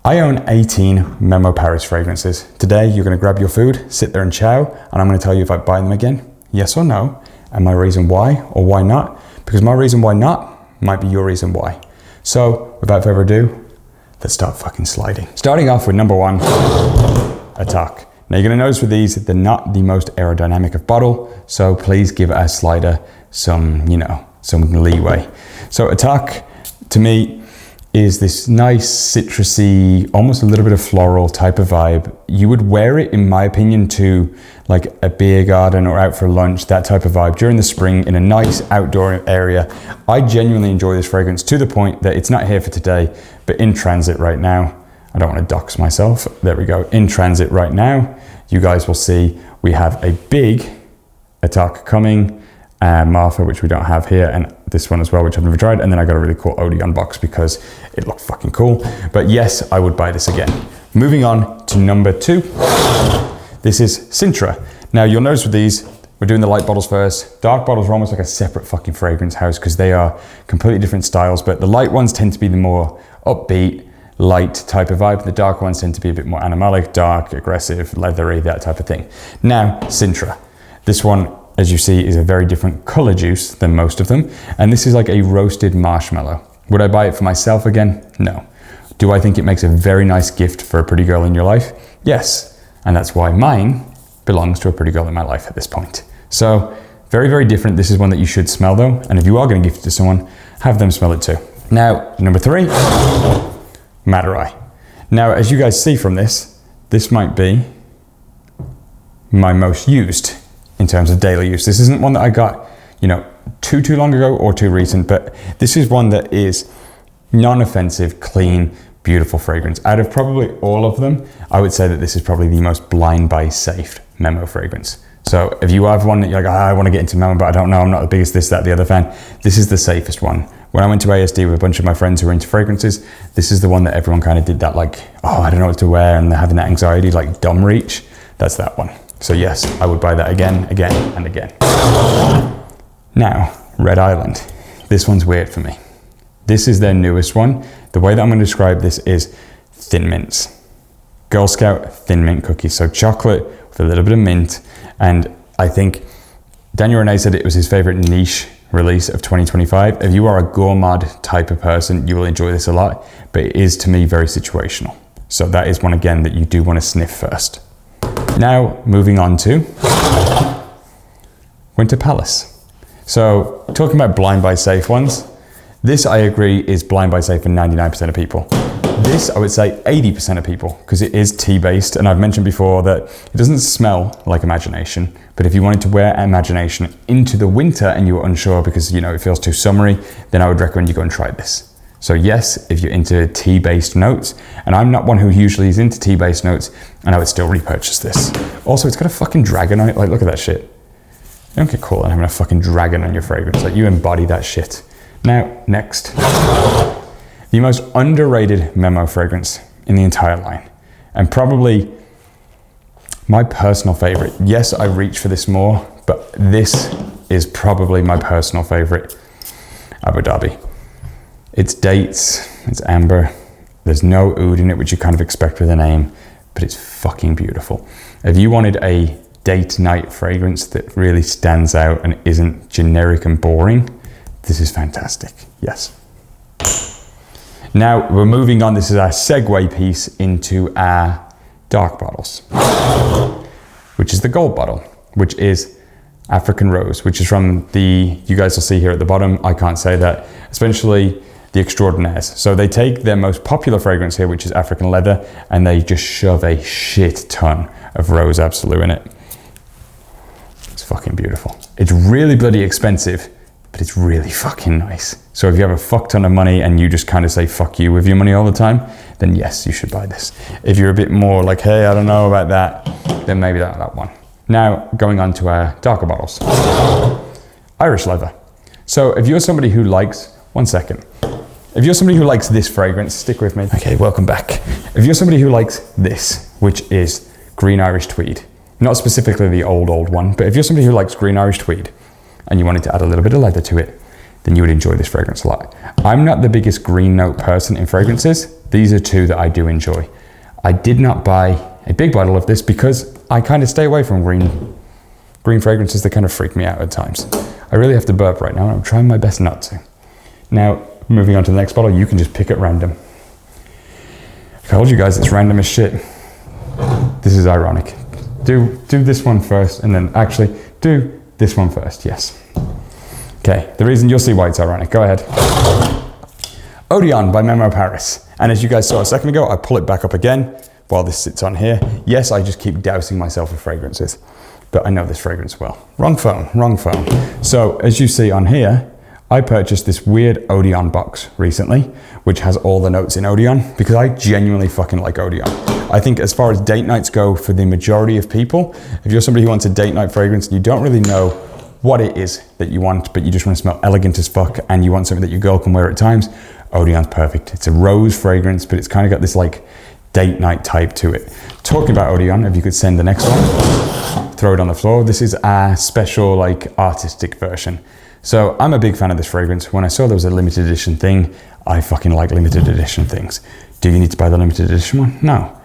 I own 18 Memo Paris fragrances. Today, you're gonna grab your food, sit there and chow, and I'm gonna tell you if I buy them again, yes or no, and my reason why or why not, because my reason why not might be your reason why. So, without further ado, let's start fucking sliding. Starting off with number one, Ithaque. Now you're gonna notice with these, they're not the most aerodynamic of bottle, so please give our slider some, some leeway. So Ithaque, to me, is this nice citrusy, almost a little bit of floral type of vibe. You would wear it, in my opinion, to like a beer garden or out for lunch, that type of vibe during the spring in a nice outdoor area. I genuinely enjoy this fragrance to the point that it's not here for today, but in transit right now. I don't want to dox myself. There we go. In transit right now, you guys will see we have a big Ithaque coming, Martha, which we don't have here, and this one as well, which I've never tried. And then I got a really cool Odéon box because it looked fucking cool. But yes, I would buy this again. Moving on to number two. This is Sintra. Now you'll notice with these, we're doing the light bottles first. Dark bottles are almost like a separate fucking fragrance house because they are completely different styles, but the light ones tend to be the more upbeat, light type of vibe. The dark ones tend to be a bit more animalic, dark, aggressive, leathery, that type of thing. Now, Sintra. This one, as you see, is a very different color juice than most of them. And this is like a roasted marshmallow. Would I buy it for myself again? No. Do I think it makes a very nice gift for a pretty girl in your life? Yes. And that's why mine belongs to a pretty girl in my life at this point. So very, very different. This is one that you should smell though. And if you are going to gift it to someone, have them smell it too. Now, number three, Madurai. Now, as you guys see from this might be my most used in terms of daily use. This isn't one that I got, too long ago or too recent, but this is one that is non-offensive, clean, beautiful fragrance. Out of probably all of them, I would say that this is probably the most blind buy safe Memo fragrance. So if you have one that you're like, I want to get into Memo, but I don't know, I'm not the biggest this, that, the other fan, this is the safest one. When I went to ASD with a bunch of my friends who were into fragrances, this is the one that everyone kind of did that like, I don't know what to wear, and they're having that anxiety, like dumb reach. That's that one. So yes, I would buy that again, and again. Now, Red Island. This one's weird for me. This is their newest one. The way that I'm going to describe this is thin mints. Girl Scout thin mint cookies. So chocolate with a little bit of mint. And I think Daniel Rene said it was his favorite niche release of 2025. If you are a gourmand type of person, you will enjoy this a lot, but it is to me very situational. So that is one again that you do want to sniff first. Now, moving on to Winter Palace. So, talking about blind buy safe ones, this I agree is blind buy safe for 99% of people. This I would say 80% of people, because it is tea-based, and I've mentioned before that it doesn't smell like Imagination, but if you wanted to wear Imagination into the winter and you were unsure because it feels too summery, then I would recommend you go and try this. So yes, if you're into tea-based notes, and I'm not one who usually is into tea-based notes, and I would still repurchase this. Also, it's got a fucking dragon on it. Like, look at that shit. You don't get cool than having a fucking dragon on your fragrance. Like, you embody that shit. Now, next. The most underrated Memo fragrance in the entire line. And probably my personal favorite. Yes, I reach for this more, but this is probably my personal favorite. Abu Dhabi. It's dates, it's amber, there's no oud in it, which you kind of expect with a name, but it's fucking beautiful. If you wanted a date night fragrance that really stands out and isn't generic and boring, this is fantastic, yes. Now we're moving on, this is our segue piece into our dark bottles, which is the gold bottle, which is African Rose, which is from you guys will see here at the bottom, I can't say that, essentially the Extraordinaires. So they take their most popular fragrance here, which is African Leather, and they just shove a shit ton of Rose Absolute in it. It's fucking beautiful. It's really bloody expensive, but it's really fucking nice. So if you have a fuck ton of money and you just kind of say fuck you with your money all the time, then yes, you should buy this. If you're a bit more like, hey, I don't know about that, then maybe that one. Now, going on to our darker bottles. Irish Leather. So if you're somebody who likes, if you're somebody who likes this fragrance, stick with me. Okay, welcome back. If you're somebody who likes this, which is Green Irish Tweed, not specifically the old one, but if you're somebody who likes Green Irish Tweed and you wanted to add a little bit of leather to it, then you would enjoy this fragrance a lot. I'm not the biggest green note person in fragrances. These are two that I do enjoy. I did not buy a big bottle of this because I kind of stay away from green fragrances. They kind of freak me out at times. I really have to burp right now, and I'm trying my best not to. Now, moving on to the next bottle, you can just pick at random. I told you guys it's random as shit. This is ironic. Do this one first, and then actually do this one first, yes. Okay, the reason you'll see why it's ironic, go ahead. Odéon by Memo Paris. And as you guys saw a second ago, I pull it back up again while this sits on here. Yes, I just keep dousing myself with fragrances, but I know this fragrance well. Wrong phone, wrong phone. So as you see on here, I purchased this weird Odéon box recently, which has all the notes in Odéon, because I genuinely fucking like Odéon. I think as far as date nights go, for the majority of people, if you're somebody who wants a date night fragrance and you don't really know what it is that you want, but you just want to smell elegant as fuck and you want something that your girl can wear at times, Odéon's perfect. It's a rose fragrance, but it's kind of got this like date night type to it. Talking about Odéon, if you could send the next one, throw it on the floor. This is a special like artistic version. So I'm a big fan of this fragrance. When I saw there was a limited edition thing, I fucking like limited edition things. Do you need to buy the limited edition one? No.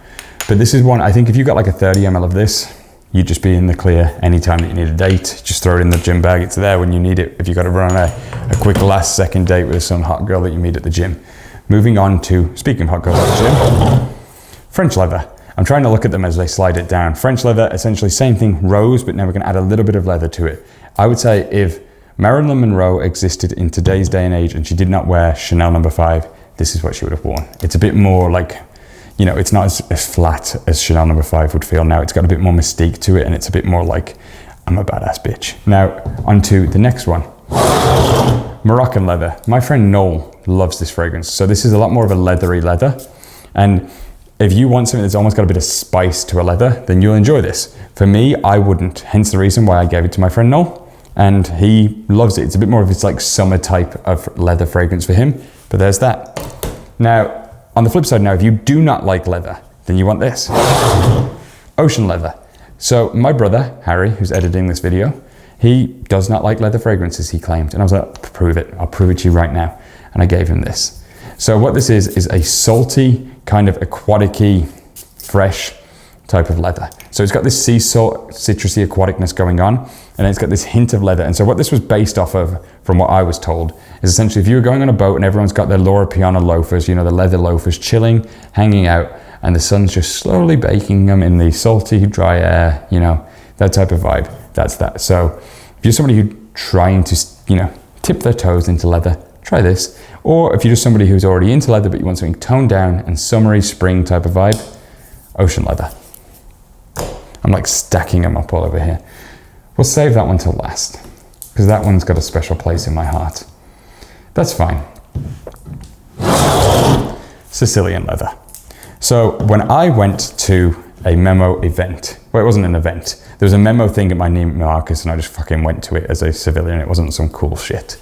But this is one, I think if you got like a 30 ml of this, you'd just be in the clear anytime that you need a date. Just throw it in the gym bag. It's there when you need it. If you got to run a quick last second date with some hot girl that you meet at the gym. Moving on to, speaking of hot girls at the gym, French leather. I'm trying to look at them as they slide it down. French leather, essentially same thing, rose, but now we're going to add a little bit of leather to it. I would say if Marilyn Monroe existed in today's day and age and she did not wear Chanel No. 5, this is what she would have worn. It's a bit more like, you know, it's not as flat as Chanel No. 5 would feel now. It's got a bit more mystique to it, and it's a bit more like, I'm a badass bitch. Now, on to the next one. Moroccan leather. My friend Noel loves this fragrance. So this is a lot more of a leathery leather. And if you want something that's almost got a bit of spice to a leather, then you'll enjoy this. For me, I wouldn't. Hence the reason why I gave it to my friend Noel. And he loves it. It's a bit more of this like summer type of leather fragrance for him, but there's that. Now, on the flip side now, if you do not like leather, then you want this. Ocean leather. So my brother, Harry, who's editing this video, he does not like leather fragrances, he claimed. And I was like, prove it. I'll prove it to you right now. And I gave him this. So what this is a salty, kind of aquatic-y, fresh type of leather. So it's got this sea salt, citrusy aquaticness going on, and then it's got this hint of leather. And so what this was based off of, from what I was told, is essentially if you were going on a boat and everyone's got their Laura Piana loafers, you know, the leather loafers, chilling, hanging out, and the sun's just slowly baking them in the salty, dry air, you know, that type of vibe. That's that. So if you're somebody who's trying to, you know, tip their toes into leather, try this. Or if you're just somebody who's already into leather, but you want something toned down and summery spring type of vibe, ocean leather. I'm like stacking them up all over here. We'll save that one till last, because that one's got a special place in my heart. That's fine. Sicilian leather. So when I went to a Memo event, well, it wasn't an event. There was a Memo thing at my Neiman Marcus, and I just fucking went to it as a civilian. It wasn't some cool shit.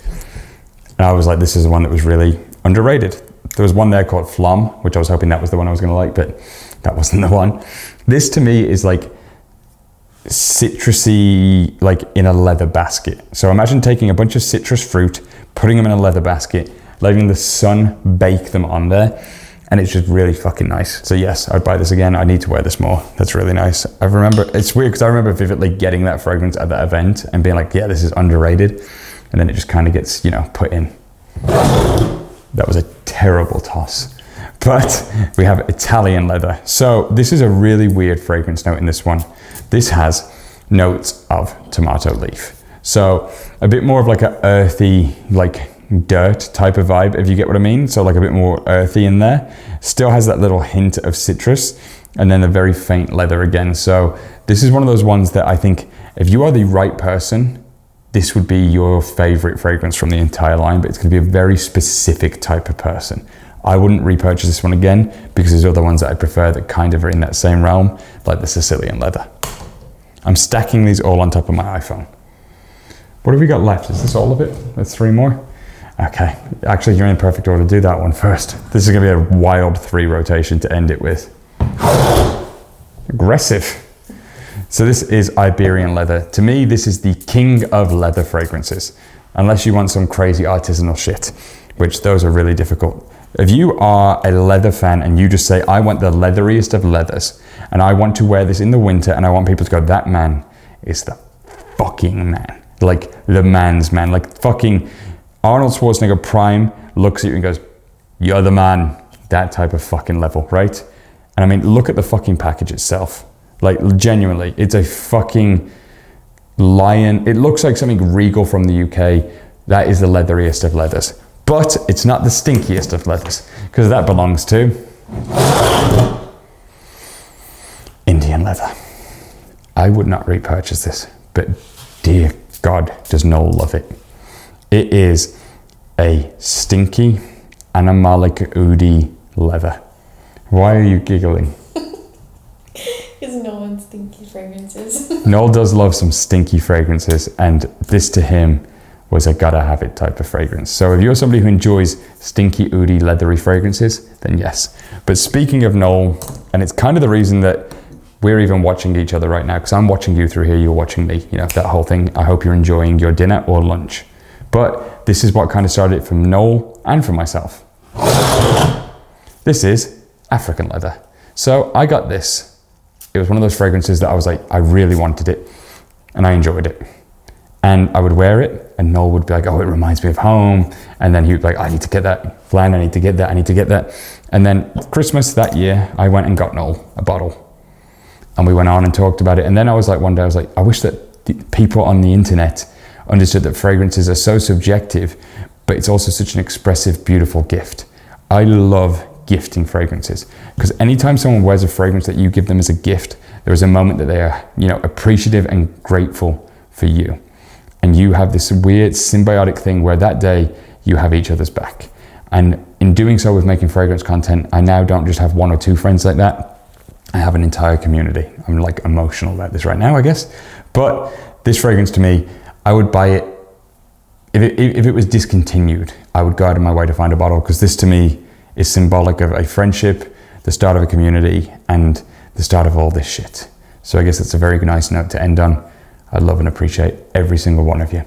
And I was like, this is the one that was really underrated. There was one there called Flom, which I was hoping that was the one I was gonna like, but that wasn't the one. This to me is like citrusy, like in a leather basket. So imagine taking a bunch of citrus fruit, putting them in a leather basket, letting the sun bake them on there, and it's just really fucking nice. So yes, I'd buy this again. I need to wear this more. That's really nice. I remember, it's weird because I remember vividly getting that fragrance at that event and being like, yeah, this is underrated. And then it just kind of gets, you know, put in. That was a terrible toss. But we have Italian leather. So this is a really weird fragrance note in this one. This has notes of tomato leaf. So a bit more of like a earthy, like dirt type of vibe, if you get what I mean. So like a bit more earthy in there. Still has that little hint of citrus, and then a very faint leather again. So this is one of those ones that I think if you are the right person, this would be your favorite fragrance from the entire line, but it's gonna be a very specific type of person. I wouldn't repurchase this one again because there's other ones that I prefer that kind of are in that same realm, like the Sicilian leather. I'm stacking these all on top of my iPhone. What have we got left? Is this all of it? There's 3 more? Okay, actually you're in the perfect order. Do that one first. This is gonna be a wild 3 rotation to end it with. Aggressive. So this is Iberian leather. To me, this is the king of leather fragrances. unless you want some crazy artisanal shit, which those are really difficult. If you are a leather fan and you just say, I want the leatheriest of leathers, and I want to wear this in the winter, and I want people to go, that man is the fucking man. Like the man's man. Like fucking Arnold Schwarzenegger Prime looks at you and goes, you're the man. That type of fucking level, right? And I mean, look at the fucking package itself. Like genuinely, it's a fucking lion. It looks like something regal from the UK. That is the leatheriest of leathers. But it's not the stinkiest of leathers, because that belongs to Indian leather. I would not repurchase this, but dear God, does Noel love it. It is a stinky, animalic, oody leather. Why are you giggling? Because no one stinky fragrances. Noel does love some stinky fragrances, and this to him was a gotta have it type of fragrance. So if you're somebody who enjoys stinky, oody, leathery fragrances, then yes. But speaking of Noel, and it's kind of the reason that we're even watching each other right now, because I'm watching you through here, you're watching me, you know, that whole thing. I hope you're enjoying your dinner or lunch. But this is what kind of started it from Noel and from myself. This is African leather. So I got this. It was one of those fragrances that I was like, I really wanted it, and I enjoyed it. And I would wear it, and Noel would be like, oh, it reminds me of home. And then he would be like, I need to get that. Flan, I need to get that, I need to get that. And then Christmas that year, I went and got Noel a bottle. And we went on and talked about it. And then I was like, one day I was like, I wish that people on the internet understood that fragrances are so subjective, but it's also such an expressive, beautiful gift. I love gifting fragrances, because anytime someone wears a fragrance that you give them as a gift, there is a moment that they are, you know, appreciative and grateful for you. And you have this weird symbiotic thing where that day you have each other's back. And in doing so with making fragrance content, I now don't just have one or two friends like that. I have an entire community. I'm like emotional about this right now, I guess. But this fragrance to me, I would buy it. If it was discontinued, I would go out of my way to find a bottle, because this to me is symbolic of a friendship, the start of a community, and the start of all this shit. So I guess it's a very nice note to end on. I love and appreciate every single one of you.